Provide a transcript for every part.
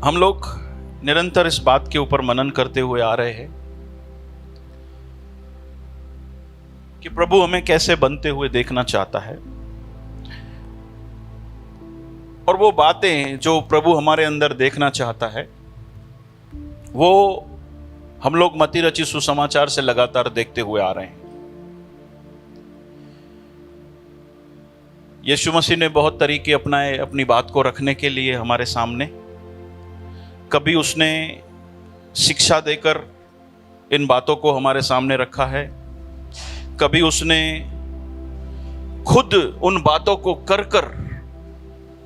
हम लोग निरंतर इस बात के ऊपर मनन करते हुए आ रहे हैं कि प्रभु हमें कैसे बनते हुए देखना चाहता है, और वो बातें जो प्रभु हमारे अंदर देखना चाहता है वो हम लोग मती रची सुसमाचार से लगातार देखते हुए आ रहे हैं। यीशु मसीह ने बहुत तरीके अपनाए अपनी बात को रखने के लिए हमारे सामने। कभी उसने शिक्षा देकर इन बातों को हमारे सामने रखा है, कभी उसने खुद उन बातों को कर कर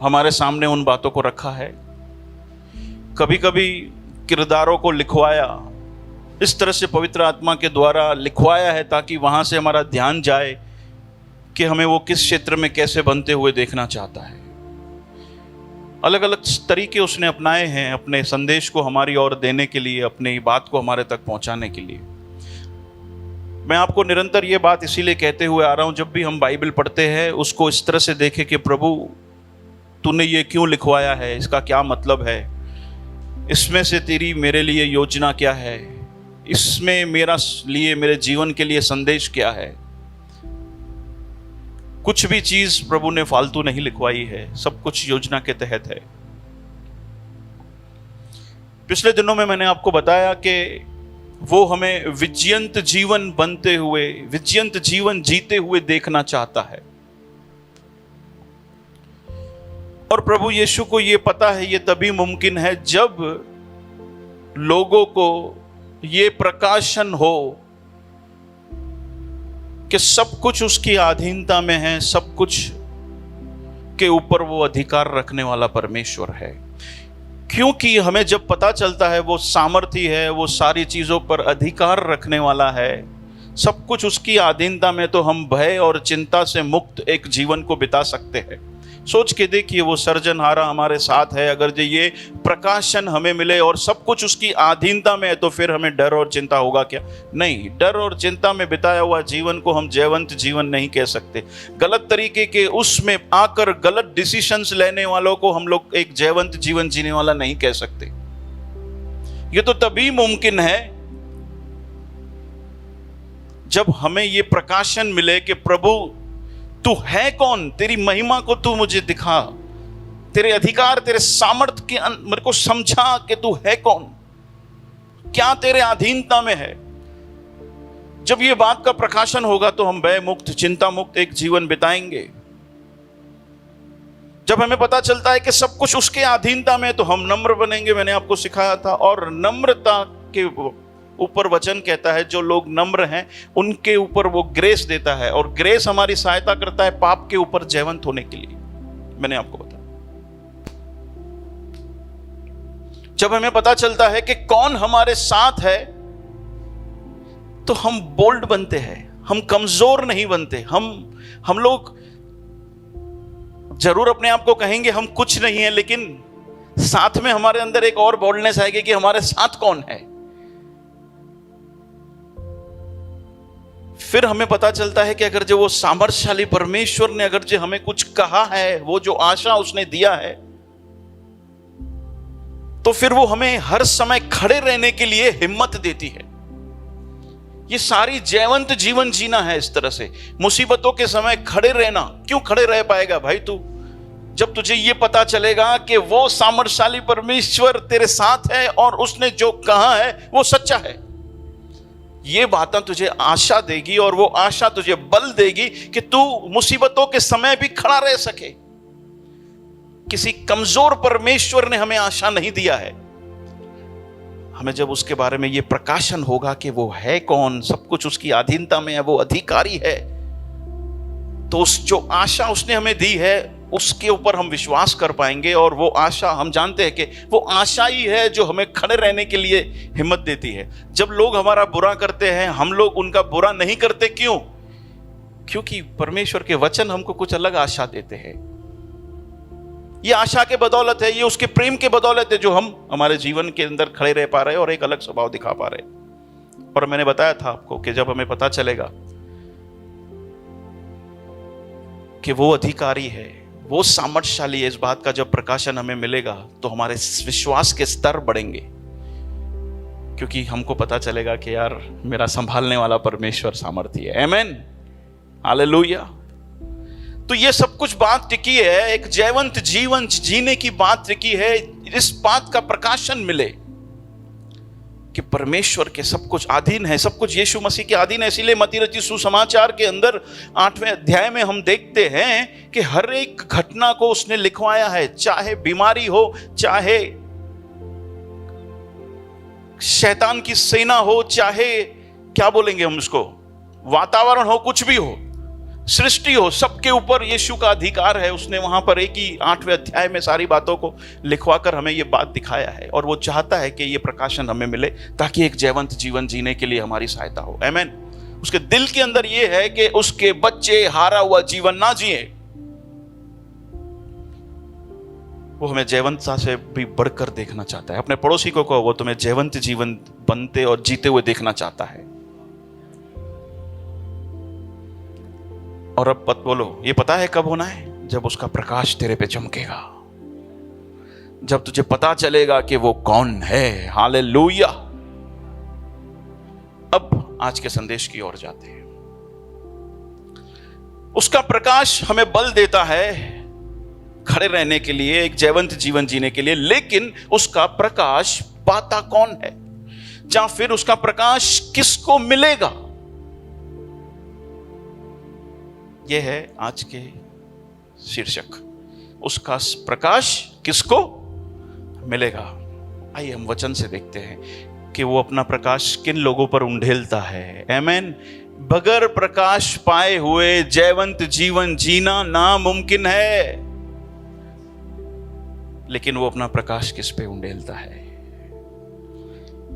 हमारे सामने उन बातों को रखा है, कभी कभी किरदारों को लिखवाया, इस तरह से पवित्र आत्मा के द्वारा लिखवाया है ताकि वहां से हमारा ध्यान जाए कि हमें वो किस क्षेत्र में कैसे बनते हुए देखना चाहता है। अलग अलग तरीके उसने अपनाए हैं अपने संदेश को हमारी ओर देने के लिए, अपनी बात को हमारे तक पहुंचाने के लिए। मैं आपको निरंतर ये बात इसीलिए कहते हुए आ रहा हूं, जब भी हम बाइबल पढ़ते हैं उसको इस तरह से देखें कि प्रभु तूने ये क्यों लिखवाया है, इसका क्या मतलब है, इसमें से तेरी मेरे लिए योजना क्या है, इसमें मेरे जीवन के लिए संदेश क्या है। कुछ भी चीज प्रभु ने फालतू नहीं लिखवाई है, सब कुछ योजना के तहत है। पिछले दिनों में मैंने आपको बताया कि वो हमें विजयंत जीवन बनते हुए, विजयंत जीवन जीते हुए देखना चाहता है। और प्रभु यीशु को ये पता है ये तभी मुमकिन है जब लोगों को ये प्रकाशन हो कि सब कुछ उसकी अधीनता में है, सब कुछ के ऊपर वो अधिकार रखने वाला परमेश्वर है। क्योंकि हमें जब पता चलता है वो सामर्थी है, वो सारी चीजों पर अधिकार रखने वाला है, सब कुछ उसकी अधीनता में, तो हम भय और चिंता से मुक्त एक जीवन को बिता सकते हैं। सोच के देखिए, वो सर्जनहारा हमारे साथ है, अगर जो ये प्रकाशन हमें मिले और सब कुछ उसकी अधीनता में है तो फिर हमें डर और चिंता होगा क्या? नहीं, डर और चिंता में बिताया हुआ जीवन को हम जयवंत जीवन नहीं कह सकते। गलत तरीके के उसमें आकर गलत डिसीजंस लेने वालों को हम लोग एक जयवंत जीवन जीने वाला नहीं कह सकते। ये तो तभी मुमकिन है जब हमें ये प्रकाशन मिले कि प्रभु तू है कौन, तेरी महिमा को तू मुझे दिखा, तेरे अधिकार, तेरे सामर्थ्य के मेरे को समझा कि तू है कौन, क्या तेरे अधीनता में है। जब ये बात का प्रकाशन होगा तो हम भय मुक्त, चिंता मुक्त एक जीवन बिताएंगे। जब हमें पता चलता है कि सब कुछ उसके अधीनता में तो हम नम्र बनेंगे, मैंने आपको सिखाया था। और नम्रता के ऊपर वचन कहता है जो लोग नम्र हैं उनके ऊपर वो ग्रेस देता है, और ग्रेस हमारी सहायता करता है पाप के ऊपर जयवंत होने के लिए। मैंने आपको बताया। जब हमें पता चलता है कि कौन हमारे साथ है तो हम बोल्ड बनते हैं, हम कमजोर नहीं बनते। हम लोग जरूर अपने आप को कहेंगे हम कुछ नहीं है, लेकिन साथ में हमारे अंदर एक और बोल्डनेस आएगी कि हमारे साथ कौन है। फिर हमें पता चलता है कि अगर जो वो सामर्थशाली परमेश्वर ने अगर जो हमें कुछ कहा है, वो जो आशा उसने दिया है, तो फिर वो हमें हर समय खड़े रहने के लिए हिम्मत देती है। ये सारी जयवंत जीवन जीना है इस तरह से। मुसीबतों के समय खड़े रहना। क्यों खड़े रह पाएगा भाई तू? जब तुझे ये पता चलेगा कि वो सामर्थशाली परमेश्वर तेरे साथ है और उसने जो कहा है वो सच्चा है। ये बातें तुझे आशा देगी और वो आशा तुझे बल देगी कि तू मुसीबतों के समय भी खड़ा रह सके। किसी कमजोर परमेश्वर ने हमें आशा नहीं दिया है। हमें जब उसके बारे में ये प्रकाशन होगा कि वो है कौन, सब कुछ उसकी अधीनता में है, वो अधिकारी है, तो उस जो आशा उसने हमें दी है उसके ऊपर हम विश्वास कर पाएंगे। और वो आशा, हम जानते हैं कि वो आशा ही है जो हमें खड़े रहने के लिए हिम्मत देती है। जब लोग हमारा बुरा करते हैं हम लोग उनका बुरा नहीं करते। क्यों? क्योंकि परमेश्वर के वचन हमको कुछ अलग आशा देते हैं। ये आशा के बदौलत है, ये उसके प्रेम के बदौलत है जो हम हमारे जीवन के अंदर खड़े रह पा रहे हैं और एक अलग स्वभाव दिखा पा रहे हैं। और मैंने बताया था आपको कि जब हमें पता चलेगा कि वो अधिकारी है, वो सामर्थ्यशाली है। इस बात का जब प्रकाशन हमें मिलेगा तो हमारे विश्वास के स्तर बढ़ेंगे, क्योंकि हमको पता चलेगा कि यार मेरा संभालने वाला परमेश्वर सामर्थी है। आमेन, हालेलुया। तो ये सब कुछ बात टिकी है, एक जयवंत जीवन जीने की बात टिकी है। इस बात का प्रकाशन मिले कि परमेश्वर के सब कुछ अधीन है, सब कुछ यीशु मसीह के अधीन है। इसीलिए मत्ती रचित सुसमाचार के अंदर 8वें अध्याय में हम देखते हैं कि हर एक घटना को उसने लिखवाया है, चाहे बीमारी हो, चाहे शैतान की सेना हो, चाहे क्या बोलेंगे हम उसको, वातावरण हो, कुछ भी हो, सृष्टि हो, सबके ऊपर यीशु का अधिकार है। उसने वहां पर एक ही 8वें अध्याय में सारी बातों को लिखवाकर हमें यह बात दिखाया है, और वो चाहता है कि यह प्रकाशन हमें मिले ताकि एक जयवंत जीवन जीने के लिए हमारी सहायता हो। आमेन। उसके दिल के अंदर यह है कि उसके बच्चे हारा हुआ जीवन ना जिए, वो हमें जयवंतता से भी बढ़कर देखना चाहता है। अपने पड़ोसी को कहो, वो तुम्हें जयवंत जीवन बनते और जीते हुए देखना चाहता है। और अब बोलो, ये पता है कब होना है? जब उसका प्रकाश तेरे पे चमकेगा, जब तुझे पता चलेगा कि वो कौन है। हालेलुया। अब आज के संदेश की ओर जाते हैं। उसका प्रकाश हमें बल देता है खड़े रहने के लिए, एक जयवंत जीवन जीने के लिए, लेकिन उसका प्रकाश पाता कौन है, या फिर उसका प्रकाश किसको मिलेगा? यह है आज के शीर्षक, उसका प्रकाश किसको मिलेगा। आइए हम वचन से देखते हैं कि वो अपना प्रकाश किन लोगों पर उंडेलता है। आमेन। बगैर प्रकाश पाए हुए जयवंत जीवन जीना नामुमकिन है, लेकिन वो अपना प्रकाश किस पे उंडेलता है?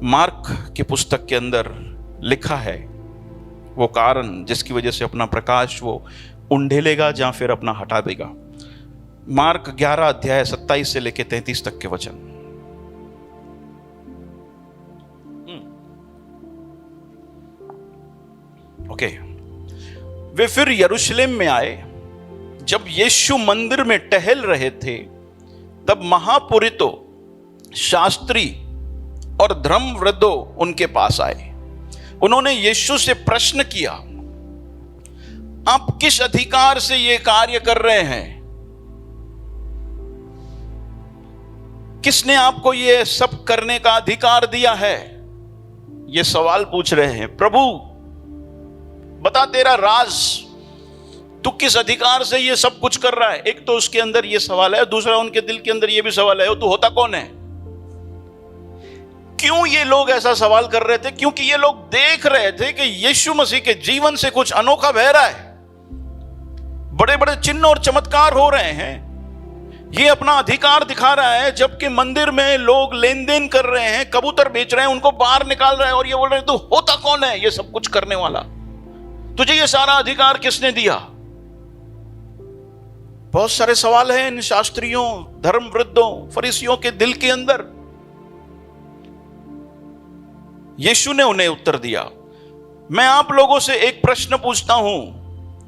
मार्क की पुस्तक के अंदर लिखा है वो कारण जिसकी वजह से अपना प्रकाश वो उंडेलेगा या फिर अपना हटा देगा। मार्क 11 अध्याय 27 से लेकर 33 तक के वचन। ओके। वे फिर यरूशलेम में आए। जब यीशु मंदिर में टहल रहे थे, तब महापुरोहितों, शास्त्री और धर्मवृद्धों उनके पास आए। उन्होंने यीशु से प्रश्न किया, आप किस अधिकार से यह कार्य कर रहे हैं? किसने आपको यह सब करने का अधिकार दिया है? यह सवाल पूछ रहे हैं। प्रभु बता, तेरा राज, तू किस अधिकार से यह सब कुछ कर रहा है? एक तो उसके अंदर यह सवाल है, दूसरा उनके दिल के अंदर यह भी सवाल है, तू होता कौन है? क्यों ये लोग ऐसा सवाल कर रहे थे? क्योंकि ये लोग देख रहे थे कि यीशु मसीह के जीवन से कुछ अनोखा बह रहा है, बड़े बड़े चिन्ह और चमत्कार हो रहे हैं। ये अपना अधिकार दिखा रहा है, जबकि मंदिर में लोग लेन देन कर रहे हैं, कबूतर बेच रहे हैं, उनको बाहर निकाल रहे हैं, और ये बोल रहे हैं तू होता कौन है ये सब कुछ करने वाला? तुझे ये सारा अधिकार किसने दिया? बहुत सारे सवाल हैं इन शास्त्रियों, धर्मवृद्धों, फरीसियों के दिल के अंदर। यीशु ने उन्हें उत्तर दिया, मैं आप लोगों से एक प्रश्न पूछता हूं,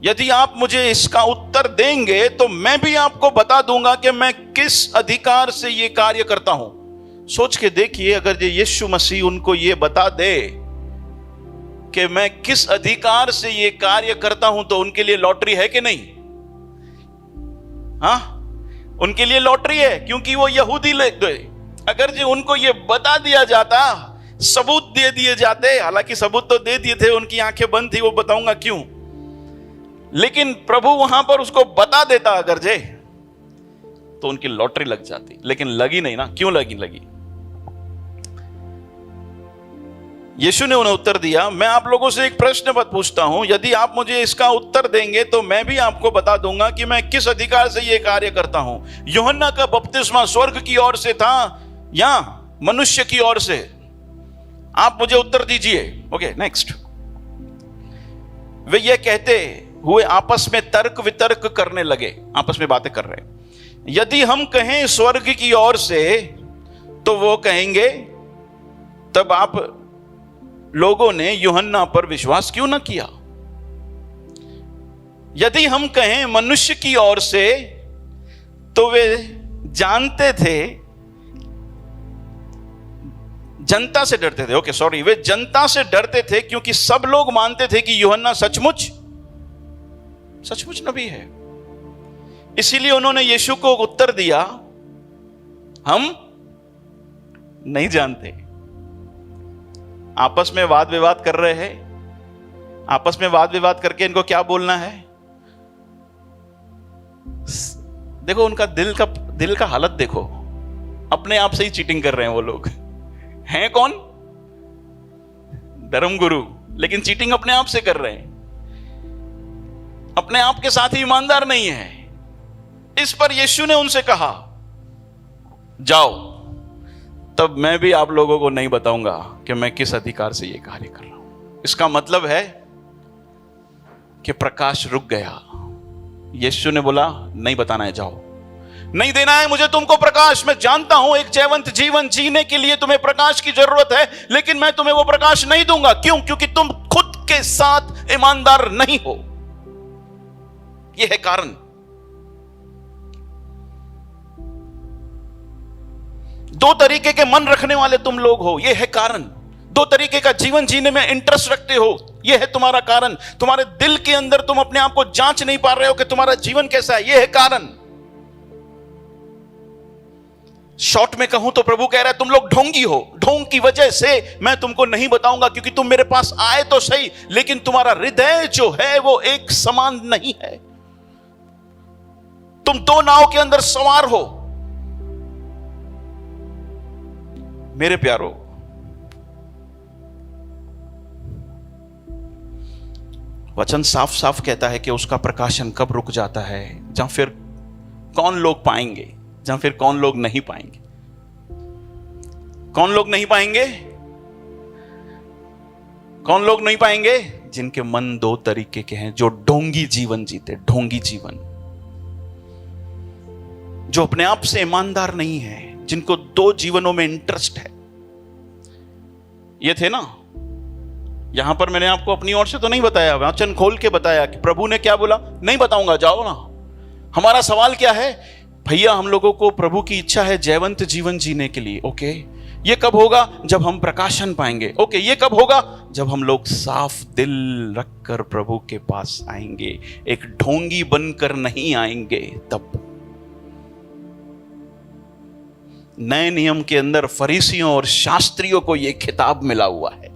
यदि आप मुझे इसका उत्तर देंगे तो मैं भी आपको बता दूंगा कि मैं किस अधिकार से यह कार्य करता हूं। सोच के देखिए, अगर यीशु मसीह उनको यह बता दे कि मैं किस अधिकार से यह कार्य करता हूं, तो उनके लिए लॉटरी है कि नहीं? हाँ, उनके लिए लॉटरी है, क्योंकि वो यहूदी लोग। अगर जो उनको यह बता दिया जाता, सबूत दे दिए जाते, हालांकि सबूत तो दे दिए थे, उनकी आंखें बंद थी, वो बताऊंगा क्यों, लेकिन प्रभु वहां पर उसको बता देता अगर जे, तो उनकी लॉटरी लग जाती। लेकिन लगी नहीं ना। क्यों लगी? यीशु ने उन्हें उत्तर दिया, मैं आप लोगों से एक प्रश्न पूछता हूं, यदि आप मुझे इसका उत्तर देंगे तो मैं भी आपको बता दूंगा कि मैं किस अधिकार से यह कार्य करता हूं। यूहन्ना का बपतिस्मा स्वर्ग की ओर से था या मनुष्य की ओर से? आप मुझे उत्तर दीजिए। Okay, next. वे ये कहते हुए आपस में तर्क वितर्क करने लगे, आपस में बातें कर रहे। यदि हम कहें स्वर्ग की ओर से, तो वो कहेंगे, तब आप लोगों ने यूहन्ना पर विश्वास क्यों न किया? यदि हम कहें मनुष्य की ओर से, तो वे जानते थे, जनता से डरते थे, ओके सॉरी, वे जनता से डरते थे क्योंकि सब लोग मानते थे कि यूहन्ना सचमुच नबी है। इसीलिए उन्होंने यीशु को उत्तर दिया, हम नहीं जानते। आपस में वाद विवाद कर रहे हैं, आपस में वाद विवाद करके इनको क्या बोलना है? देखो उनका दिल का हालत देखो, अपने आप से ही चीटिंग कर रहे हैं वो लोग। हैं कौन? धर्मगुरु, लेकिन चीटिंग अपने आप से कर रहे हैं, अपने आप के साथ ही ईमानदार नहीं है। इस पर यीशु ने उनसे कहा, जाओ, तब मैं भी आप लोगों को नहीं बताऊंगा कि मैं किस अधिकार से यह कार्य कर रहा हूं। इसका मतलब है कि प्रकाश रुक गया। यीशु ने बोला, नहीं बताना है, जाओ, नहीं देना है मुझे तुमको प्रकाश। मैं जानता हूं एक जयवंत जीवन जीने के लिए तुम्हें प्रकाश की जरूरत है, लेकिन मैं तुम्हें वो प्रकाश नहीं दूंगा। क्यों? क्योंकि तुम खुद के साथ ईमानदार नहीं हो। यह है कारण। दो तरीके के मन रखने वाले तुम लोग हो, यह है कारण। दो तरीके का जीवन जीने में इंटरेस्ट रखते हो, यह है तुम्हारा कारण। तुम्हारे दिल के अंदर तुम अपने आप को जांच नहीं पा रहे हो कि तुम्हारा जीवन कैसा है, यह है कारण। शॉर्ट में कहूं तो प्रभु कह रहा है, तुम लोग ढोंगी हो। ढोंग की वजह से मैं तुमको नहीं बताऊंगा, क्योंकि तुम मेरे पास आए तो सही, लेकिन तुम्हारा हृदय जो है वो एक समान नहीं है। तुम दो नाव के अंदर सवार हो। मेरे प्यारो, वचन साफ साफ कहता है कि उसका प्रकाशन कब रुक जाता है, जहां फिर कौन लोग पाएंगे, जहां फिर कौन लोग नहीं पाएंगे। कौन लोग नहीं पाएंगे? कौन लोग नहीं पाएंगे? जिनके मन दो तरीके के हैं, जो ढोंगी जीवन जीते, ढोंगी जीवन, जो अपने आप से ईमानदार नहीं है, जिनको दो जीवनों में इंटरेस्ट है। ये थे ना, यहां पर मैंने आपको अपनी ओर से तो नहीं बताया, वचन खोल के बताया कि प्रभु ने क्या बोला, नहीं बताऊंगा, जाओ ना। हमारा सवाल क्या है? भैया हम लोगों को प्रभु की इच्छा है जयवंत जीवन जीने के लिए। ओके, ये कब होगा? जब हम प्रकाशन पाएंगे। ओके, ये कब होगा? जब हम लोग साफ दिल रखकर प्रभु के पास आएंगे, एक ढोंगी बनकर नहीं आएंगे। तब नए नियम के अंदर फरीसियों और शास्त्रियों को यह खिताब मिला हुआ है।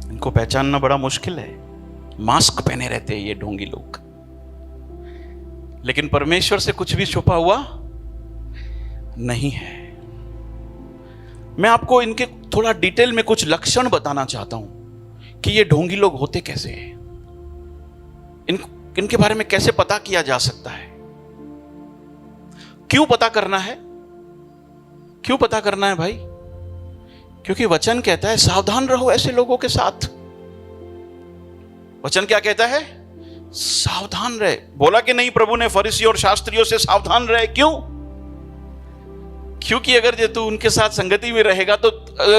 इनको पहचानना बड़ा मुश्किल है। मास्क पहने रहते हैं ये ढोंगी लोग, लेकिन परमेश्वर से कुछ भी छुपा हुआ नहीं है। मैं आपको इनके थोड़ा डिटेल में कुछ लक्षण बताना चाहता हूं कि ये ढोंगी लोग होते कैसे हैं, इनके बारे में कैसे पता किया जा सकता है। क्यों पता करना है? क्यों पता करना है भाई? क्योंकि वचन कहता है सावधान रहो ऐसे लोगों के साथ। वचन क्या कहता है? सावधान रहे। बोला कि नहीं प्रभु ने फरीसी और शास्त्रियों से सावधान रहे? क्यों? क्योंकि अगर जो तू उनके साथ संगति में रहेगा तो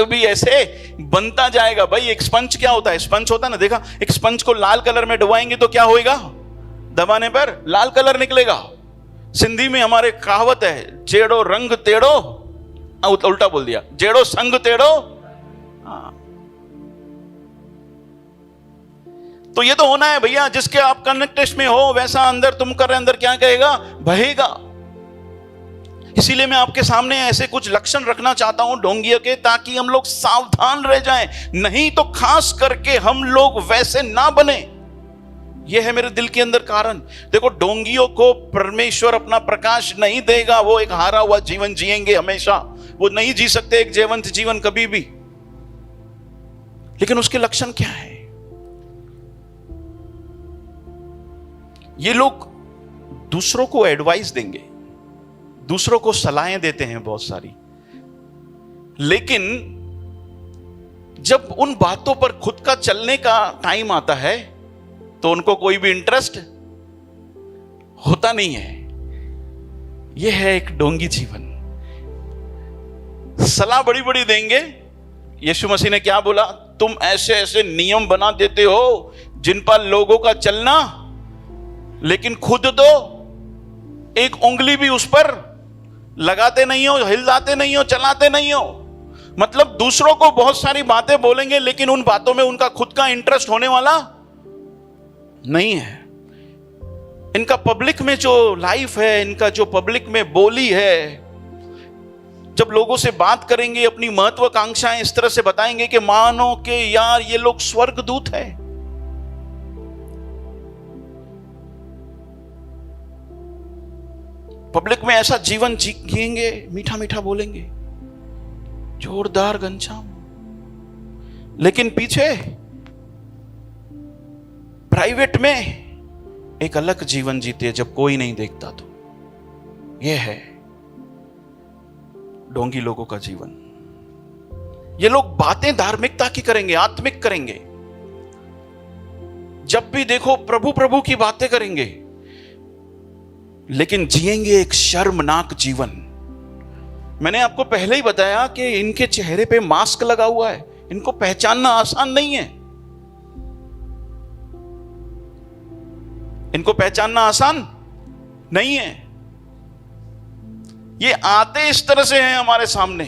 भी ऐसे बनता जाएगा। भाई एक स्पंज क्या होता है? स्पंज होता है ना, देखा, एक स्पंज को लाल कलर में डुबाएंगे तो क्या होएगा? दबाने पर लाल कलर निकलेगा। सिंधी में हमारे कहावत है, जेड़ो रंग तेड़ो, उल्टा बोल दिया, जेड़ो संग तेड़ो। तो ये तो होना है भैया, जिसके आप कनेक्टेड में हो वैसा अंदर तुम कर रहे, अंदर क्या कहेगा? बहेगा। इसीलिए मैं आपके सामने ऐसे कुछ लक्षण रखना चाहता हूं ढोंगियों के, ताकि हम लोग सावधान रह जाएं। नहीं तो खास करके हम लोग वैसे ना बने। यह है मेरे दिल के अंदर कारण। देखो, ढोंगियों को परमेश्वर अपना प्रकाश नहीं देगा, वो एक हारा हुआ जीवन जिएंगे हमेशा। वो नहीं जी सकते एक जयवंत जीवन कभी भी। लेकिन उसके लक्षण क्या है? ये लोग दूसरों को एडवाइस देंगे, दूसरों को सलाहें देते हैं बहुत सारी, लेकिन जब उन बातों पर खुद का चलने का टाइम आता है तो उनको कोई भी इंटरेस्ट होता नहीं है। यह है एक ढोंगी जीवन। सलाह बड़ी बड़ी देंगे, यीशु मसीह ने क्या बोला? तुम ऐसे ऐसे नियम बना देते हो जिन पर लोगों का चलना, लेकिन खुद तो एक उंगली भी उस पर लगाते नहीं हो, हिलाते नहीं हो, चलाते नहीं हो। मतलब दूसरों को बहुत सारी बातें बोलेंगे, लेकिन उन बातों में उनका खुद का इंटरेस्ट होने वाला नहीं है। इनका पब्लिक में जो लाइफ है, इनका जो पब्लिक में बोली है, जब लोगों से बात करेंगे, अपनी महत्वाकांक्षाएं इस तरह से बताएंगे कि मानो कि यार ये लोग स्वर्गदूत है। पब्लिक में ऐसा जीवन जिएंगे, मीठा मीठा बोलेंगे, जोरदार घनश्याम, लेकिन पीछे प्राइवेट में एक अलग जीवन जीते जब कोई नहीं देखता। तो यह है ढोंगी लोगों का जीवन। ये लोग बातें धार्मिकता की करेंगे, आत्मिक करेंगे, जब भी देखो प्रभु प्रभु की बातें करेंगे, लेकिन जिएंगे एक शर्मनाक जीवन। मैंने आपको पहले ही बताया कि इनके चेहरे पे मास्क लगा हुआ है, इनको पहचानना आसान नहीं है। इनको पहचानना आसान नहीं है। ये आते इस तरह से हैं हमारे सामने,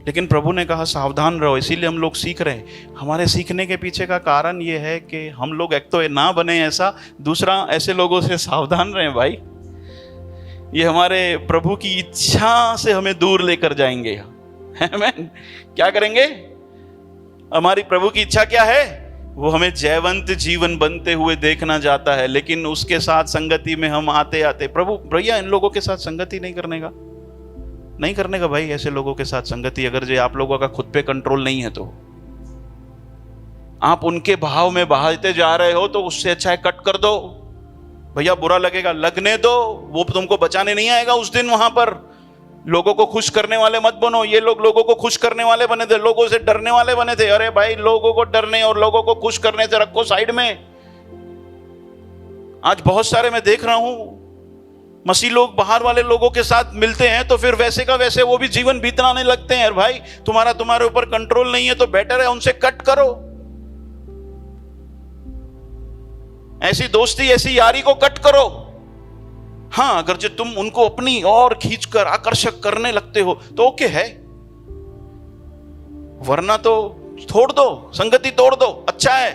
लेकिन प्रभु ने कहा सावधान रहो। इसीलिए हम लोग सीख रहे हैं। हमारे सीखने के पीछे का कारण ये है कि हम लोग एक तो ना बने ऐसा, दूसरा ऐसे लोगों से सावधान रहें भाई। ये हमारे प्रभु की इच्छा से हमें दूर लेकर जाएंगे। आमीन। क्या करेंगे? हमारी प्रभु की इच्छा क्या है? वो हमें जयवंत जीवन बनते हुए देखना चाहता है, लेकिन उसके साथ संगति में हम आते आते, प्रभु भैया इन लोगों के साथ संगति नहीं करने का भाई। ऐसे लोगों के साथ संगति अगर जो आप लोगों का खुद पे कंट्रोल नहीं है, तो आप उनके भाव में बहाते जा रहे हो, तो उससे अच्छा है कट कर दो भैया। बुरा लगेगा, लगने दो, वो तुमको बचाने नहीं आएगा उस दिन। वहां पर लोगों को खुश करने वाले मत बनो। ये लोग लोगों को खुश करने वाले बने थे, लोगों से डरने वाले बने थे। अरे भाई, लोगों को डरने और लोगों को खुश करने से रखो साइड में। आज बहुत सारे मैं देख रहा हूं मसीह लोग बाहर वाले लोगों के साथ मिलते हैं, तो फिर वैसे का वैसे वो भी जीवन बीतने लगते हैं। भाई तुम्हारे ऊपर कंट्रोल नहीं है, तो बेटर है उनसे कट करो। ऐसी दोस्ती, ऐसी यारी को कट करो। हाँ, अगर जो तुम उनको अपनी और खींचकर आकर्षक करने लगते हो तो ओके है, वरना तो छोड़ दो, संगति तोड़ दो। अच्छा है,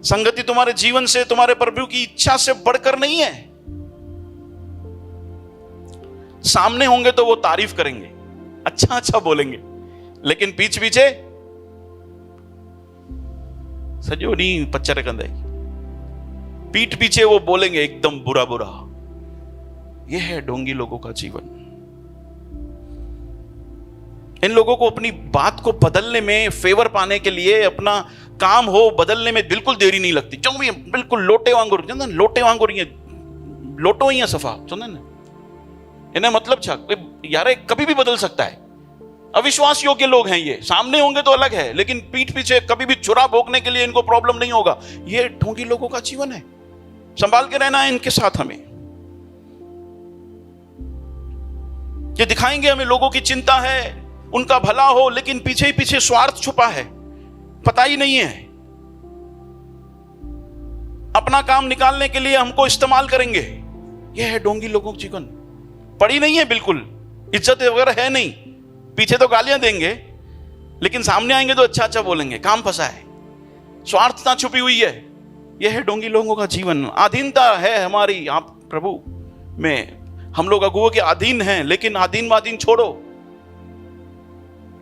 संगति तुम्हारे जीवन से, तुम्हारे प्रभु की इच्छा से बढ़कर नहीं है। सामने होंगे तो वो तारीफ करेंगे, अच्छा अच्छा बोलेंगे, लेकिन पीछे सजो नहीं पच्चर कंदे, पीठ पीछे वो बोलेंगे एकदम बुरा बुरा। यह है ढोंगी लोगों का जीवन। इन लोगों को अपनी बात को बदलने में, फेवर पाने के लिए, अपना काम हो बदलने में बिल्कुल देरी नहीं लगती। जो भी बिल्कुल लोटे वांगुर ये लोटो ही है सफा, सुन इन्हें मतलब यार कभी भी बदल सकता है। अविश्वास योग्य लोग हैं ये। सामने होंगे तो अलग है, लेकिन पीठ पीछे कभी भी चुरा भोगने के लिए इनको प्रॉब्लम नहीं होगा। ये ढोंगी लोगों का जीवन है। संभाल के रहना है इनके साथ हमें। ये दिखाएंगे हमें लोगों की चिंता है, उनका भला हो, लेकिन पीछे ही पीछे स्वार्थ छुपा है, पता ही नहीं है। अपना काम निकालने के लिए हमको इस्तेमाल करेंगे। यह है ढोंगी लोगों का जीवन। पड़ी नहीं है बिल्कुल, इज्जत वगैरह है नहीं। पीछे तो गालियां देंगे, लेकिन सामने आएंगे तो अच्छा अच्छा बोलेंगे। काम फंसा है, स्वार्थता छुपी हुई है। यह है ढोंगी लोगों का जीवन। अधीनता है हमारी आप प्रभु में। हम लोग अगुओं के अधीन हैं, लेकिन अधीन छोड़ो।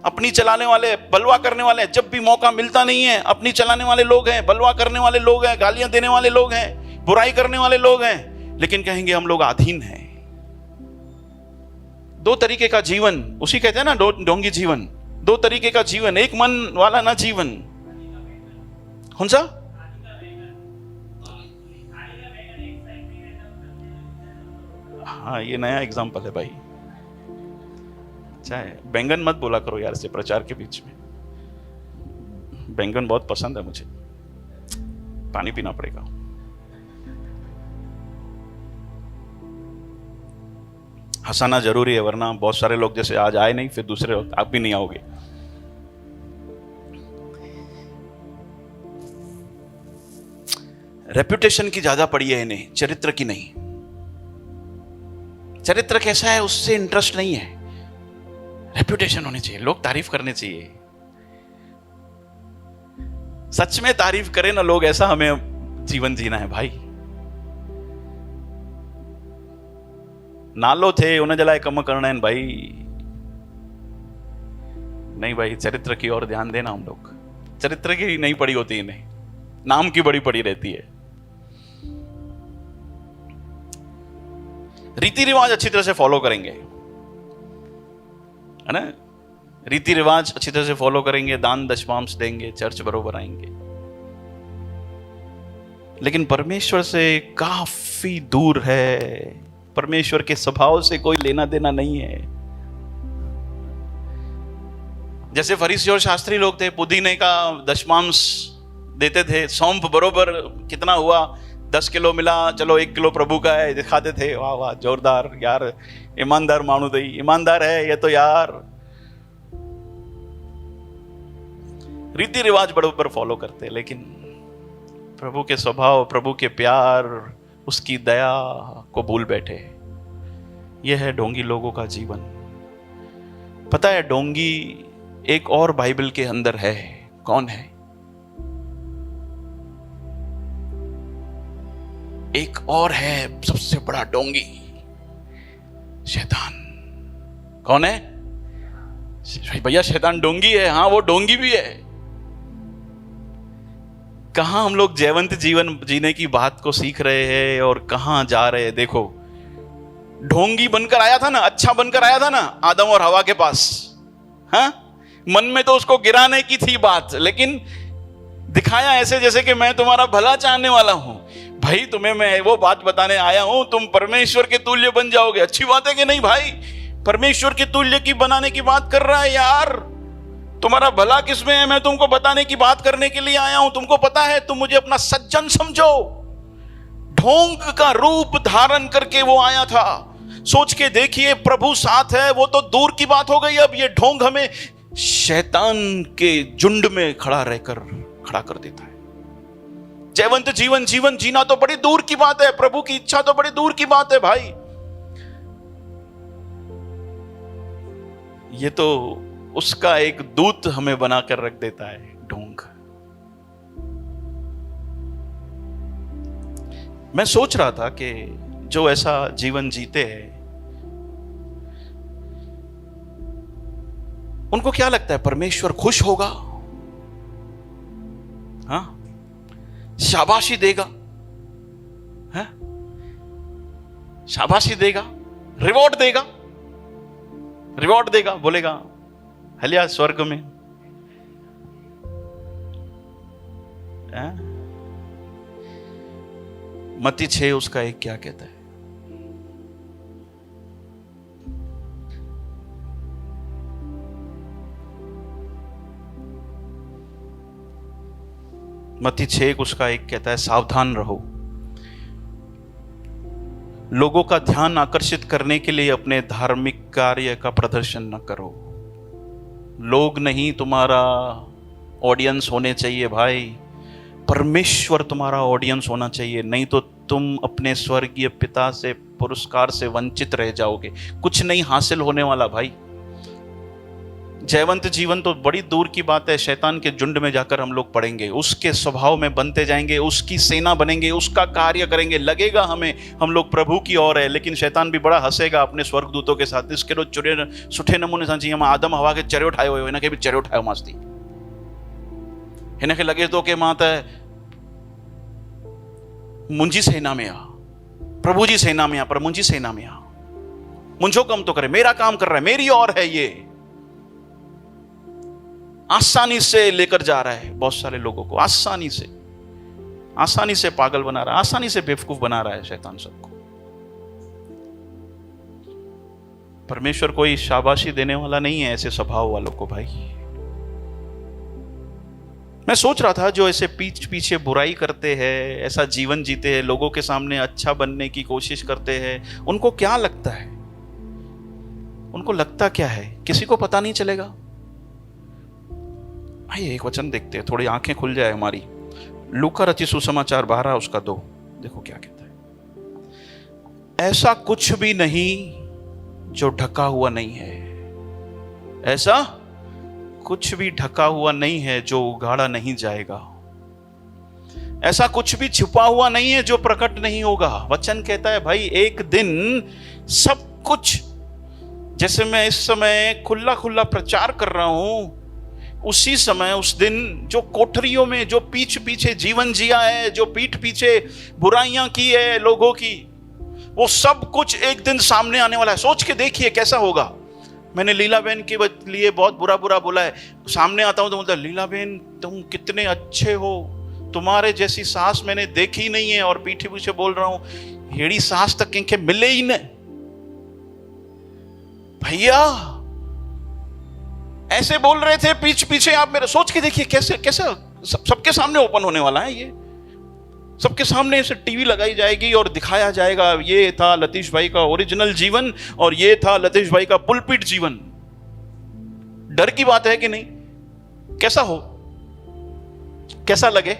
अपनी चलाने वाले, बलवा करने वाले, जब भी मौका मिलता नहीं है अपनी चलाने वाले लोग हैं, बलवा करने वाले लोग हैं, गालियां देने वाले लोग हैं, बुराई करने वाले लोग हैं, लेकिन कहेंगे हम लोग अधीन हैं। दो तरीके का जीवन, उसी कहते हैं ना ढोंगी जीवन। दो तरीके का जीवन, एक मन वाला ना जीवन। कौन सा? हाँ, ये नया एग्जाम्पल है भाई। अच्छा है, बैंगन मत बोला करो यार से प्रचार के बीच में। बैंगन बहुत पसंद है मुझे, पानी पीना पड़ेगा। हंसाना जरूरी है, वरना बहुत सारे लोग जैसे आज आए नहीं, फिर दूसरे वक्त आप भी नहीं आओगे। रेपुटेशन की ज्यादा पड़ी है इन्हें, चरित्र की नहीं। चरित्र कैसा है उससे इंटरेस्ट नहीं है, रेपुटेशन होनी चाहिए, लोग तारीफ करने चाहिए। सच में तारीफ करें ना लोग, ऐसा हमें जीवन जीना है भाई। नालो थे उन्हें जलाए कम करना है भाई, नहीं भाई, चरित्र की ओर ध्यान देना। हम लोग चरित्र की नहीं पड़ी होती इन्हें, नाम की बड़ी पड़ी रहती है। रीति रिवाज अच्छी तरह से फॉलो करेंगे, है ना, रीति रिवाज अच्छी तरह से फॉलो करेंगे, दान दशमांश देंगे, चर्च बरोबर आएंगे, लेकिन परमेश्वर से काफी दूर है, परमेश्वर के स्वभाव से कोई लेना देना नहीं है। जैसे फरीसी और शास्त्री लोग थे, पुदीने का दशमांश देते थे, सौंफ बरोबर कितना हुआ, 10 किलो मिला, चलो 1 किलो प्रभु का है, दिखाते थे, वाह वाह जोरदार यार, ईमानदार मानू दई, ईमानदार है ये तो यार। रीति रिवाज बरोबर फॉलो करते, लेकिन प्रभु के स्वभाव, प्रभु के प्यार, उसकी दया को भूल बैठे। यह है ढोंगी लोगों का जीवन। पता है ढोंगी एक और बाइबल के अंदर है, कौन है? एक और है सबसे बड़ा ढोंगी, शैतान। कौन है? भैया शैतान ढोंगी है, हाँ वो ढोंगी भी है। कहां हम लोग जयवंत जीवन जीने की बात को सीख रहे हैं और कहां जा रहे हैं। देखो ढोंगी बनकर आया था ना, अच्छा बनकर आया था ना आदम और हवा के पास, हाँ मन में तो उसको गिराने की थी बात, लेकिन दिखाया ऐसे जैसे कि मैं तुम्हारा भला चाहने वाला हूं। भाई तुम्हें मैं वो बात बताने आया हूं, तुम परमेश्वर के तुल्य बन जाओगे। अच्छी बात है कि नहीं भाई? परमेश्वर के तुल्य की बनाने की बात कर रहा है यार। तुम्हारा भला किसमें है, मैं तुमको बताने की बात करने के लिए आया हूं। तुमको पता है, तुम मुझे अपना सज्जन समझो। ढोंग का रूप धारण करके वो आया था। सोच के देखिए, प्रभु साथ है वो तो दूर की बात हो गई, अब ये ढोंग हमें शैतान के झुंड में खड़ा कर देता है। जयवंत जीवन जीना तो बड़ी दूर की बात है, प्रभु की इच्छा तो बड़ी दूर की बात है भाई। ये तो उसका एक दूत हमें बनाकर रख देता है ढोंग। मैं सोच रहा था कि जो ऐसा जीवन जीते हैं उनको क्या लगता है, परमेश्वर खुश होगा? हाँ, शाबाशी देगा, है? शाबाशी देगा, रिवॉर्ड देगा, बोलेगा हलिया स्वर्ग में। मत्ती 6 उसका 1 क्या कहता है? मत्ती 6 उसका 1 कहता है, सावधान रहो, लोगों का ध्यान आकर्षित करने के लिए अपने धार्मिक कार्य का प्रदर्शन न करो। लोग नहीं तुम्हारा ऑडियंस होने चाहिए भाई, परमेश्वर तुम्हारा ऑडियंस होना चाहिए, नहीं तो तुम अपने स्वर्गीय पिता से पुरस्कार से वंचित रह जाओगे। कुछ नहीं हासिल होने वाला भाई। जयवंत जीवन तो बड़ी दूर की बात है, शैतान के झुंड में जाकर हम लोग पड़ेंगे, उसके स्वभाव में बनते जाएंगे, उसकी सेना बनेंगे, उसका कार्य करेंगे। लगेगा हमें हम लोग प्रभु की ओर है, लेकिन शैतान भी बड़ा हंसेगा अपने स्वर्गदूतों के साथ। इसके तो सुठे नमूने सां जीअं मां आदम हवा के चरियो ठाहियो हुयो, हिनखे बि चरियो ठाहियो मांसि थी। हिनखे लॻे थो कि मां त मुंहिंजी सेना में आ, प्रभु जी सेना में आ, पर मुंहिंजी सेना में आ, मुंहिंजो कम तो करे, मेरा काम कर रहा है, मेरी ओर है। ये आसानी से लेकर जा रहा है बहुत सारे लोगों को, आसानी से पागल बना रहा है, आसानी से बेवकूफ बना रहा है शैतान सबको। परमेश्वर कोई शाबाशी देने वाला नहीं है ऐसे स्वभाव वालों को भाई। मैं सोच रहा था जो ऐसे पीछे बुराई करते हैं, ऐसा जीवन जीते हैं, लोगों के सामने अच्छा बनने की कोशिश करते हैं, उनको क्या लगता है? उनको लगता क्या है? किसी को पता नहीं चलेगा भाई। एक वचन देखते हैं, थोड़ी आंखें खुल जाए हमारी। लूका रचित सुसमाचार 12 उसका 2, देखो क्या कहता है। ऐसा कुछ भी नहीं जो ढका हुआ नहीं है, ऐसा कुछ भी ढका हुआ नहीं है जो उगाड़ा नहीं जाएगा, ऐसा कुछ भी छुपा हुआ नहीं है जो प्रकट नहीं होगा। वचन कहता है भाई एक दिन सब कुछ, जैसे मैं इस समय खुला खुला प्रचार कर रहा हूं, उसी समय उस दिन जो कोठरियों में जो पीछे जीवन जिया है, जो पीठ पीछे बुराइयां की है लोगों की, वो सब कुछ एक दिन सामने आने वाला है। सोच के देखिए कैसा होगा। मैंने लीला बहन के लिए बहुत बुरा बोला है। सामने आता हूं तो बोलता लीला बहन तुम कितने अच्छे हो, तुम्हारे जैसी सास मैंने देखी नहीं है, और पीछे पीछे बोल रहा हूं हेड़ी सास तक इनके मिले ही नहीं। भैया ऐसे बोल रहे थे पीछे आप मेरे, सोच के देखिए कैसे सबके सामने ओपन होने वाला है। ये सबके सामने इसे टीवी लगाई जाएगी और दिखाया जाएगा ये था लतीश भाई का ओरिजिनल जीवन और ये था लतीश भाई का पुलपिट जीवन। डर की बात है कि नहीं? कैसा हो, कैसा लगे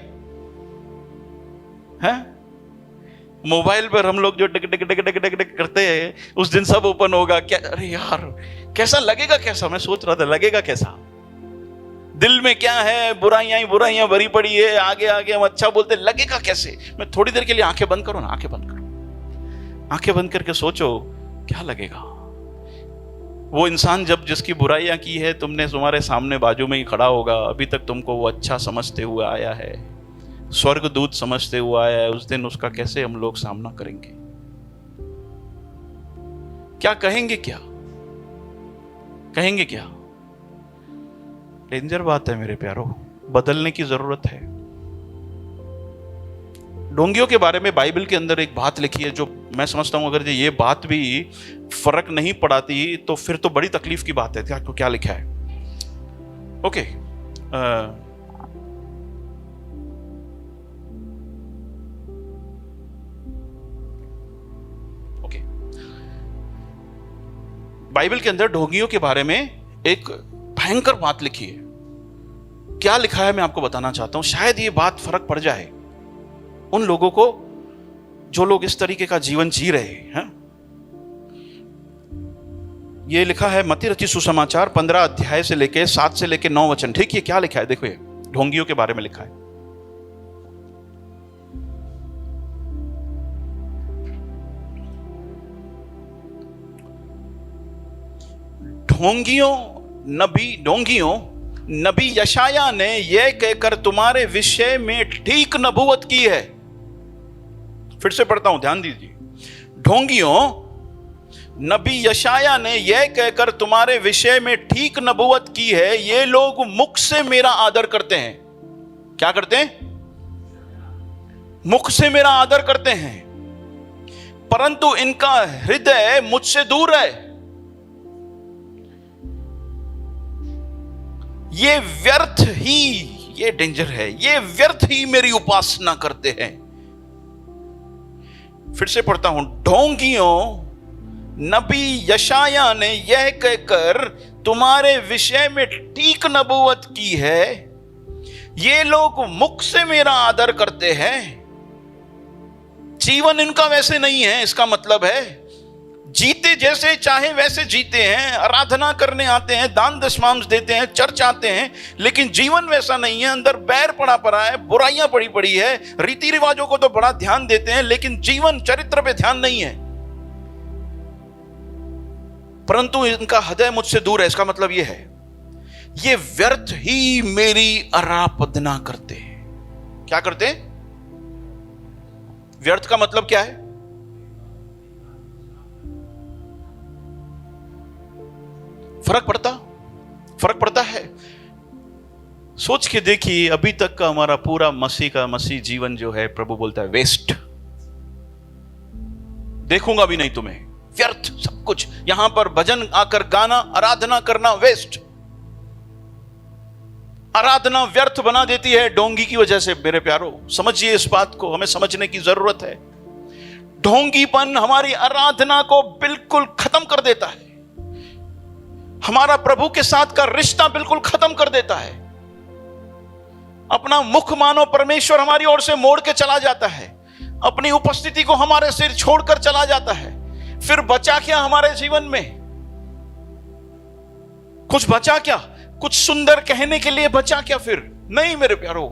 हैं? मोबाइल पर हम लोग जो duck duck duck duck duck duck करते हैं उस दिन सब ओपन होगा क्या? अरे यार कैसा लगेगा, कैसा मैं सोच रहा था लगेगा कैसा। दिल में क्या है, बुराइयां भरी पड़ी है, आगे हम अच्छा बोलते, लगेगा कैसे? मैं थोड़ी देर के लिए आंखें बंद करो ना, आंखें बंद करके सोचो क्या लगेगा। वो इंसान जब जिसकी बुराइयां की है तुमने, तुम्हारे सामने बाजू में ही खड़ा होगा, अभी तक तुमको वो अच्छा समझते हुए आया है, स्वर्गदूत समझते हुए आया है, उस दिन उसका कैसे हम लोग सामना करेंगे? क्या कहेंगे? कहेंगे क्या? डेंजर बात है मेरे प्यारों, बदलने की जरूरत है। ढोंगियों के बारे में बाइबल के अंदर एक बात लिखी है जो मैं समझता हूं अगर ये बात भी फर्क नहीं पड़ाती तो फिर तो बड़ी तकलीफ की बात है। क्या लिखा है? ओके, बाइबल के अंदर ढोंगियों के बारे में एक भयंकर बात लिखी है। क्या लिखा है मैं आपको बताना चाहता हूं, शायद ये बात फर्क पड़ जाए उन लोगों को जो लोग इस तरीके का जीवन जी रहे हैं। ये लिखा है मत्ती रचित सुसमाचार 15 अध्याय से लेके 7 से लेके 9 वचन। ठीक है, क्या लिखा है देखो, ये ढोंगियों के बारे में लिखा है। ढोंगियों नबी यशाया ने यह कहकर तुम्हारे विषय में ठीक नबूवत की है। फिर से पढ़ता हूं, ध्यान दीजिए। ढोंगियों नबी यशाया ने यह कहकर तुम्हारे विषय में ठीक नबूवत की है, ये लोग मुख से मेरा आदर करते हैं। क्या करते हैं? मुख से मेरा आदर करते हैं, परंतु इनका हृदय मुझसे दूर है। ये व्यर्थ ही, ये डेंजर है, ये व्यर्थ ही मेरी उपासना करते हैं। फिर से पढ़ता हूं, ढोंगियों नबी यशाया ने यह कहकर तुम्हारे विषय में ठीक नबूवत की है, ये लोग मुख से मेरा आदर करते हैं, जीवन इनका वैसे नहीं है। इसका मतलब है जीते जैसे चाहे वैसे जीते हैं, आराधना करने आते हैं, दान दशमांश देते हैं, चर्च आते हैं, लेकिन जीवन वैसा नहीं है। अंदर बैर पड़ा है, बुराइयां पड़ी है, रीति रिवाजों को तो बड़ा ध्यान देते हैं, लेकिन जीवन चरित्र पे ध्यान नहीं है। परंतु इनका हृदय मुझसे दूर है। इसका मतलब यह है ये व्यर्थ ही मेरी आराधना करते हैं। क्या करते हैं? व्यर्थ का मतलब क्या है? फर्क पड़ता है। सोच के देखिए, अभी तक का हमारा पूरा मसीह जीवन जो है, प्रभु बोलता है वेस्ट, देखूंगा भी नहीं तुम्हें, व्यर्थ सब कुछ। यहां पर भजन आकर गाना, आराधना करना वेस्ट। आराधना व्यर्थ बना देती है ढोंगी की वजह से। मेरे प्यारो समझिए, इस बात को हमें समझने की जरूरत है। ढोंगीपन हमारी आराधना को बिल्कुल खत्म कर देता है, हमारा प्रभु के साथ का रिश्ता बिल्कुल खत्म कर देता है। अपना मुख मानो परमेश्वर हमारी ओर से मोड़ के चला जाता है, अपनी उपस्थिति को हमारे सिर छोड़कर चला जाता है, फिर बचा क्या हमारे जीवन में? कुछ बचा क्या? कुछ सुंदर कहने के लिए बचा क्या? फिर नहीं मेरे प्यारो।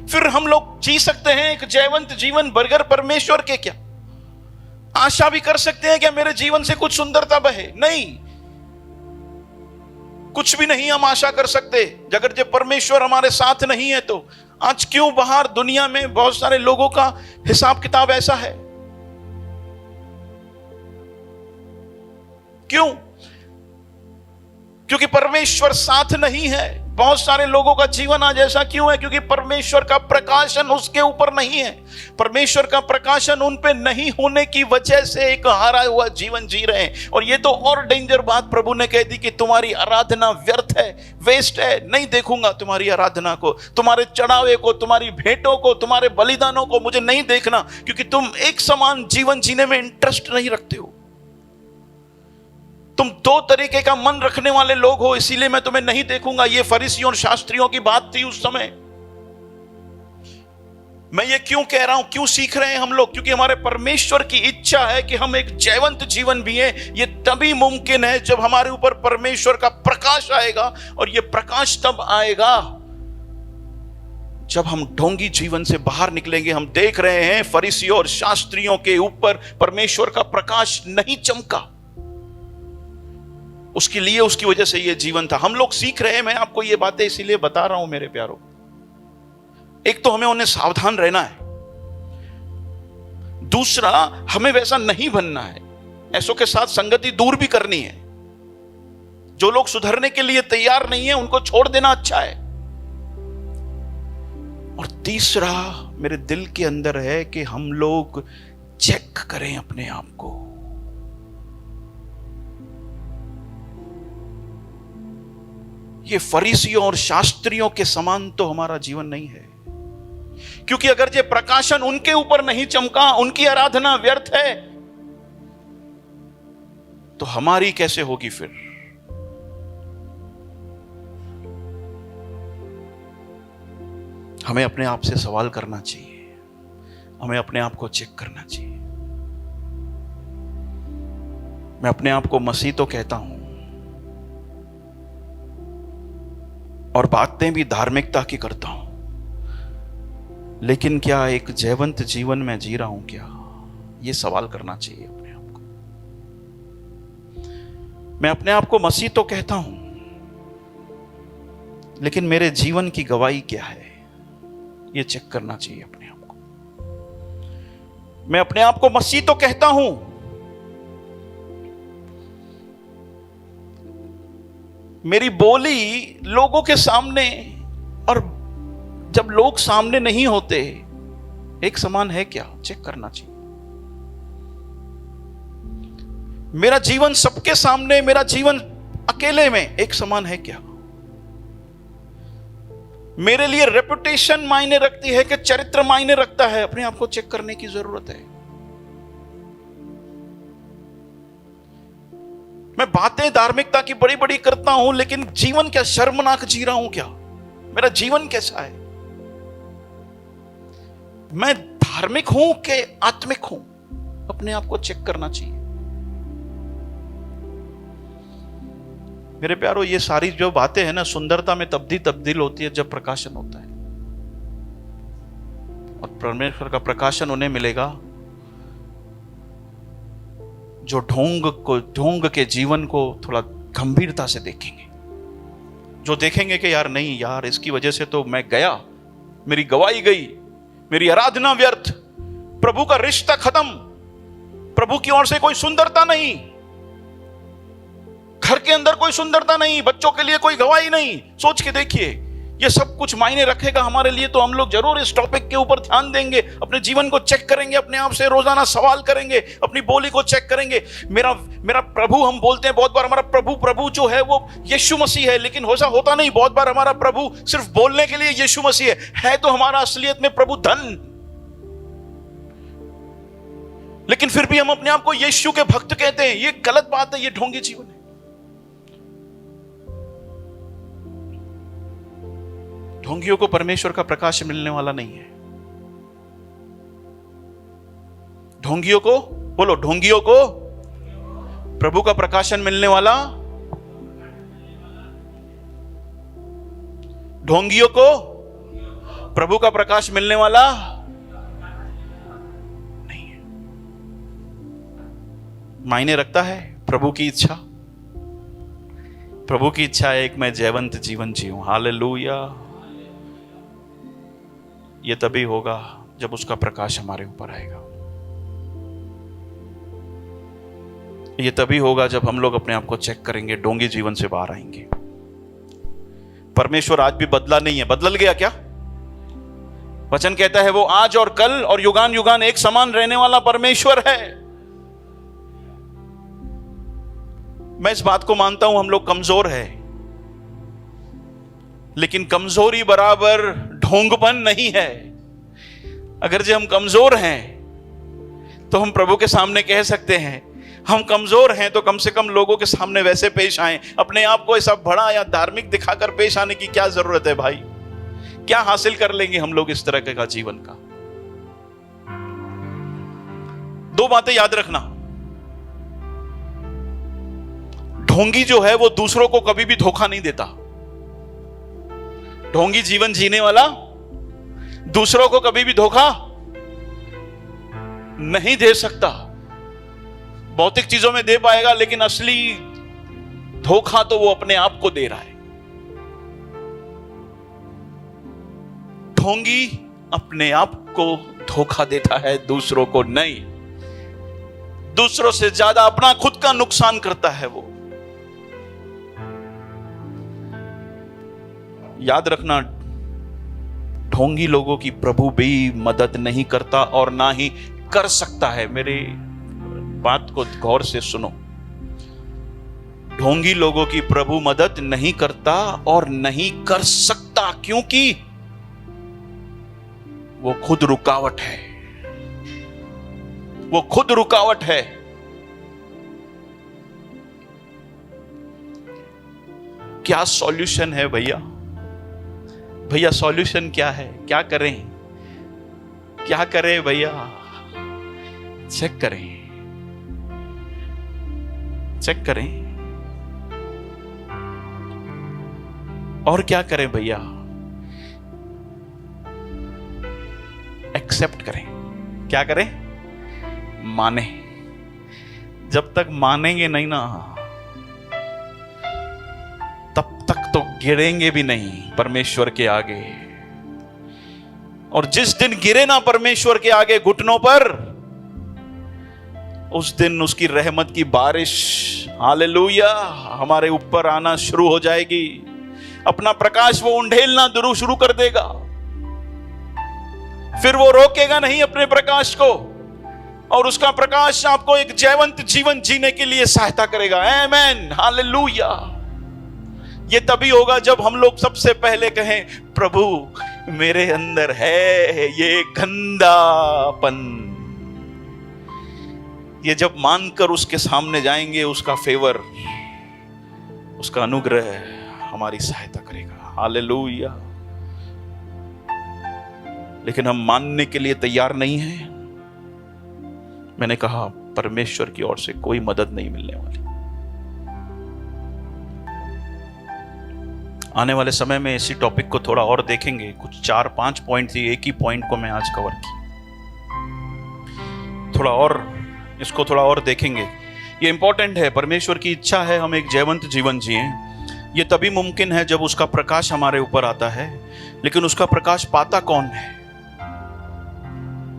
फिर हम लोग जी सकते हैं एक जयवंत जीवन बगैर परमेश्वर के क्या? आशा भी कर सकते हैं क्या मेरे जीवन से कुछ सुंदरता बहे? नहीं, कुछ भी नहीं हम आशा कर सकते अगर जब परमेश्वर हमारे साथ नहीं है तो। आज क्यों बाहर दुनिया में बहुत सारे लोगों का हिसाब किताब ऐसा है? क्यों? क्योंकि परमेश्वर साथ नहीं है। बहुत सारे लोगों का जीवन आज ऐसा क्यों है? क्योंकि परमेश्वर का प्रकाशन उसके ऊपर नहीं है। परमेश्वर का प्रकाशन उन पे नहीं होने की वजह से एक हारा हुआ जीवन जी रहे हैं। और ये तो और डेंजर बात प्रभु ने कह दी कि तुम्हारी आराधना व्यर्थ है, वेस्ट है। नहीं देखूंगा तुम्हारी आराधना को, तुम्हारे चढ़ावे को, तुम्हारी भेंटों को, तुम्हारे बलिदानों को मुझे नहीं देखना, क्योंकि तुम एक समान जीवन जीने में इंटरेस्ट नहीं रखते हो। तुम दो तरीके का मन रखने वाले लोग हो, इसीलिए मैं तुम्हें नहीं देखूंगा। ये फरीसियों और शास्त्रियों की बात थी उस समय। मैं ये क्यों कह रहा हूं, क्यों सीख रहे हैं हम लोग? क्योंकि हमारे परमेश्वर की इच्छा है कि हम एक जयवंत जीवन भी है। ये तभी मुमकिन है जब हमारे ऊपर परमेश्वर का प्रकाश आएगा। और ये प्रकाश तब आएगा जब हम ढोंगी जीवन से बाहर निकलेंगे। हम देख रहे हैं फरीसियों और शास्त्रियों के ऊपर परमेश्वर का प्रकाश नहीं चमका, उसके लिए उसकी वजह से ये जीवन था। हम लोग सीख रहे हैं, मैं आपको ये बातें इसीलिए बता रहा हूं मेरे प्यारों। एक तो हमें उन्हें सावधान रहना है, दूसरा हमें वैसा नहीं बनना है। ऐसों के साथ संगति दूर भी करनी है। जो लोग सुधरने के लिए तैयार नहीं है उनको छोड़ देना अच्छा है। और तीसरा मेरे दिल के अंदर है कि हम लोग चेक करें अपने आप को। ये फरीसियों और शास्त्रियों के समान तो हमारा जीवन नहीं है, क्योंकि अगर ये प्रकाशन उनके ऊपर नहीं चमका, उनकी आराधना व्यर्थ है, तो हमारी कैसे होगी फिर? हमें अपने आप से सवाल करना चाहिए, हमें अपने आप को चेक करना चाहिए। मैं अपने आप को मसीह तो कहता हूं और बातें भी धार्मिकता की करता हूं, लेकिन क्या एक जयवंत जीवन में जी रहा हूं क्या? यह सवाल करना चाहिए अपने आप को। मैं अपने आप को मसीह तो कहता हूं, लेकिन मेरे जीवन की गवाही क्या है? यह चेक करना चाहिए अपने आप को। मैं अपने आप को मसीह तो कहता हूं, मेरी बोली लोगों के सामने और जब लोग सामने नहीं होते एक समान है क्या? चेक करना चाहिए। मेरा जीवन सबके सामने, मेरा जीवन अकेले में एक समान है क्या? मेरे लिए रेपुटेशन मायने रखती है कि चरित्र मायने रखता है? अपने आप को चेक करने की जरूरत है। मैं बातें धार्मिकता की बड़ी बड़ी करता हूं, लेकिन जीवन क्या शर्मनाक जी रहा हूं क्या? मेरा जीवन कैसा है? मैं धार्मिक हूं कि आत्मिक हूं? अपने आप को चेक करना चाहिए मेरे प्यारो। ये सारी जो बातें हैं ना, सुंदरता में तब्दील होती है जब प्रकाशन होता है, और परमेश्वर का प्रकाशन उन्हें मिलेगा जो ढोंग के जीवन को थोड़ा गंभीरता से देखेंगे, जो देखेंगे कि यार नहीं यार, इसकी वजह से तो मैं गया, मेरी गवाही गई, मेरी आराधना व्यर्थ, प्रभु का रिश्ता खत्म, प्रभु की ओर से कोई सुंदरता नहीं, घर के अंदर कोई सुंदरता नहीं, बच्चों के लिए कोई गवाही नहीं। सोच के देखिए, ये सब कुछ मायने रखेगा हमारे लिए। तो हम लोग जरूर इस टॉपिक के ऊपर ध्यान देंगे, अपने जीवन को चेक करेंगे, अपने आप से रोजाना सवाल करेंगे, अपनी बोली को चेक करेंगे। मेरा प्रभु, हम बोलते हैं बहुत बार हमारा प्रभु जो है वो यीशु मसीह है, लेकिन ऐसा होता नहीं। बहुत बार हमारा प्रभु सिर्फ बोलने के लिए यीशु मसीह है तो हमारा असलियत में प्रभु धन, लेकिन फिर भी हम अपने आप को यीशु के भक्त कहते हैं। ये गलत बात है, ये ढोंगी जीवन है। ढोंगियों को परमेश्वर का प्रकाश मिलने वाला नहीं है। ढोंगियों को, बोलो, ढोंगियों को प्रभु का प्रकाशन मिलने वाला, ढोंगियों को प्रभु का प्रकाश मिलने वाला नहीं है। मायने रखता है प्रभु की इच्छा। प्रभु की इच्छा है एक मैं जयवंत जीवन जीऊं। हालेलुया। ये तभी होगा जब उसका प्रकाश हमारे ऊपर आएगा। ये तभी होगा जब हम लोग अपने आप को चेक करेंगे, ढोंगी जीवन से बाहर आएंगे। परमेश्वर आज भी बदला नहीं है। बदल गया क्या? वचन कहता है वो आज और कल और युगान युगान एक समान रहने वाला परमेश्वर है। मैं इस बात को मानता हूं, हम लोग कमजोर हैं, लेकिन कमजोरी बराबर ढोंगपन नहीं है। अगर जो हम कमजोर हैं तो हम प्रभु के सामने कह सकते हैं हम कमजोर हैं, तो कम से कम लोगों के सामने वैसे पेश आए। अपने आप को ऐसा बड़ा या धार्मिक दिखाकर पेश आने की क्या जरूरत है भाई? क्या हासिल कर लेंगे हम लोग इस तरह का जीवन का? दो बातें याद रखना। ढोंगी जो है वो दूसरों को कभी भी धोखा नहीं देता। ढोंगी जीवन जीने वाला दूसरों को कभी भी धोखा नहीं दे सकता। भौतिक चीजों में दे पाएगा, लेकिन असली धोखा तो वो अपने आप को दे रहा है। ढोंगी अपने आप को धोखा देता है, दूसरों को नहीं। दूसरों से ज्यादा अपना खुद का नुकसान करता है वो। याद रखना, ढोंगी लोगों की प्रभु भी मदद नहीं करता और ना ही कर सकता है। मेरे बात को गौर से सुनो। ढोंगी लोगों की प्रभु मदद नहीं करता और नहीं कर सकता, क्योंकि वो खुद रुकावट है। वो खुद रुकावट है। क्या सॉल्यूशन है भैया? भैया सॉल्यूशन क्या है? क्या करें? क्या करें भैया? चेक करें, चेक करें। और क्या करें भैया? एक्सेप्ट करें। क्या करें? माने। जब तक मानेंगे नहीं ना, तब तक तो गिरेंगे भी नहीं परमेश्वर के आगे। और जिस दिन गिरे ना परमेश्वर के आगे घुटनों पर, उस दिन उसकी रहमत की बारिश, हालेलुया, हमारे ऊपर आना शुरू हो जाएगी। अपना प्रकाश वो उंडेलना शुरू कर देगा। फिर वो रोकेगा नहीं अपने प्रकाश को, और उसका प्रकाश आपको एक जयवंत जीवन जीने के लिए सहायता करेगा। आमेन, हालेलुया। ये तभी होगा जब हम लोग सबसे पहले कहें, प्रभु मेरे अंदर है ये गंदापन। ये जब मानकर उसके सामने जाएंगे, उसका फेवर, उसका अनुग्रह हमारी सहायता करेगा। हालेलुया। लेकिन हम मानने के लिए तैयार नहीं हैं। मैंने कहा परमेश्वर की ओर से कोई मदद नहीं मिलने वाली। आने वाले समय में इसी टॉपिक को थोड़ा और देखेंगे। कुछ 4-5 पॉइंट थी, एक ही पॉइंट को मैं आज कवर की। थोड़ा और इसको थोड़ा और देखेंगे। ये इंपॉर्टेंट है। परमेश्वर की इच्छा है हम एक जयवंत जीवन जिएं। ये तभी मुमकिन है जब उसका प्रकाश हमारे ऊपर आता है। लेकिन उसका प्रकाश पाता कौन है?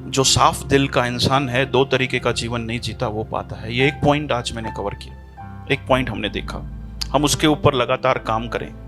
जो साफ दिल का इंसान है, दो तरीके का जीवन नहीं जीता, वो पाता है। ये एक पॉइंट आज मैंने कवर किया, एक पॉइंट हमने देखा। हम उसके ऊपर लगातार काम करें।